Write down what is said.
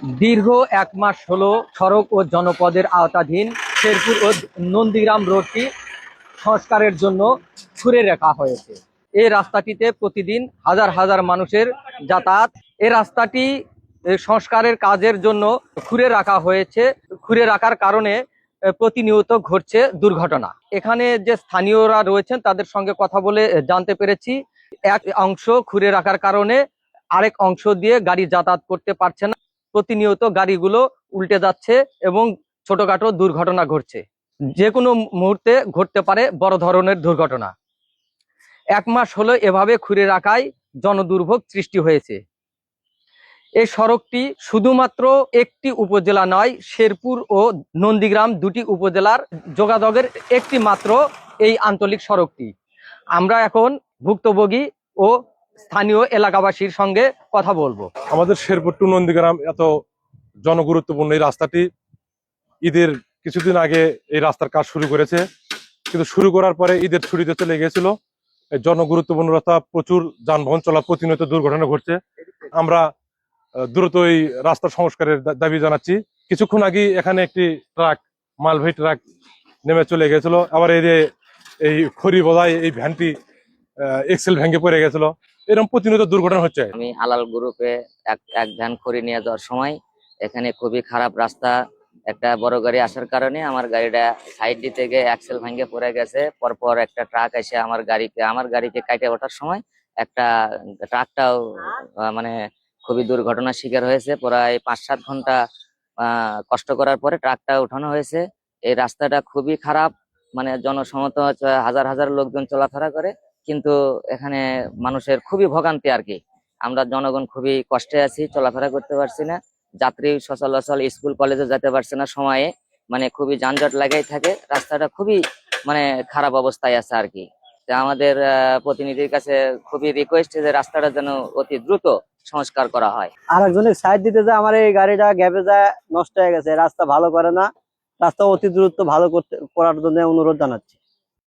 দীর্ঘ ১ মাস হলো সড়ক ও জনপদের আওতাধীন শেরপুর ও নন্দীগ্রাম রোডটি সংস্কারের জন্য ছুঁড়ে রাখা হয়েছে। এই রাস্তাটিতে প্রতিদিন হাজার হাজার মানুষের যাতায়াত। এই রাস্তাটি সংস্কারের কাজের জন্য খুঁড়ে রাখা হয়েছে। খুঁড়ে রাখার কারণে প্রতিনিয়ত ঘটছে দুর্ঘটনা। এখানে যে স্থানীয়রা রয়েছেন তাদের সঙ্গে কথা বলে জানতে পেরেছি, এক অংশ খুঁড়ে রাখার কারণে আরেক অংশ দিয়ে গাড়ি যাতায়াত করতে পারছে না। প্রতিনিয়ত গাড়িগুলো উল্টে যাচ্ছে এবং ছোটখাটো দুর্ঘটনা ঘটছে। যে কোনো মুহূর্তে ঘটতে পারে বড় ধরনের দুর্ঘটনা। ১ মাস হলো এভাবে খুঁড়ে রাখায় জনদুর্ভোগ সৃষ্টি হয়েছে। এই সড়কটি শুধুমাত্র একটি উপজেলা নয়, শেরপুর ও নন্দীগ্রাম দুটি উপজেলার যোগাযোগের একটি মাত্র এই আঞ্চলিক সড়কটি। আমরা এখন ভুক্তভোগী ও স্থানীয় এলাকাবাসীর সঙ্গে কথা বলবো। আমাদের শেরপুর টু নন্দীগ্রাম এত জনগুরুত্বপূর্ণ এই রাস্তাটি ঈদের কিছুদিন আগে এই রাস্তার কাজ শুরু করেছে, কিন্তু শুরু করার পরে ঈদের ছুটিতে চলে গিয়েছিল। এই জনগুরুত্বপূর্ণ রাস্তা, প্রচুর যানবাহন চলা, প্রতিনিয়ত দুর্ঘটনা ঘটছে। আমরা দ্রুত এই রাস্তার সংস্কারের দাবি জানাচ্ছি। কিছুক্ষণ আগে এখানে একটি ট্রাক, মালবাহী ট্রাক নেমে চলে গেছিল। আবার এই খড়ি বোঝাই এই ভ্যানটি এক্সেল ভেঙে পড়ে গেছিল। এরকম প্রতিনিয়ত দুর্ঘটনা হচ্ছে। আমি আলাল গ্রুপে এক ভ্যান খড়ি নিয়ে যাওয়ার সময় এখানে খুবই খারাপ রাস্তা, একটা বড় গাড়ি আসার কারণে আমার গাড়িটা সাইড দিতে গিয়ে অ্যাক্সেল ভেঙে পড়ে গেছে। পরপর একটা ট্রাক এসে আমার গাড়িকে কাটে ওঠার সময় একটা ট্রাকটাও মানে খুবই দুর্ঘটনার শিকার হয়েছে। প্রায় ৫-৭ ঘন্টা কষ্ট করার পরে ট্রাকটা উঠানো হয়েছে। এই রাস্তাটা খুবই খারাপ, মানে জনসমত হাজার হাজার লোকজন চলাফেরা করে, কিন্তু এখানে মানুষের খুবই ভোগান্তি আর কি। আমরা জনগণ খুবই কষ্টে আছি, চলাফেরা করতে পারছি না, যাত্রী সচলাচল স্কুল কলেজে যেতে পারছে না সময়ে, মানে খুবই যানজট লাগাই থাকে। রাস্তাটা খুবই মানে খারাপ অবস্থায় আছে আর কি। আমাদের প্রতিনিধির কাছে খুবই রিকোয়েস্ট যে রাস্তাটা যেন অতি দ্রুত সংস্কার করা হয়। আর একজনের সাইড দিতে যায় আমার এই গাড়িটা গ্যাপে যায়, নষ্ট হয়ে গেছে। রাস্তা ভালো করে না, রাস্তা অতি দ্রুত ভালো করার জন্য অনুরোধ জানাচ্ছি।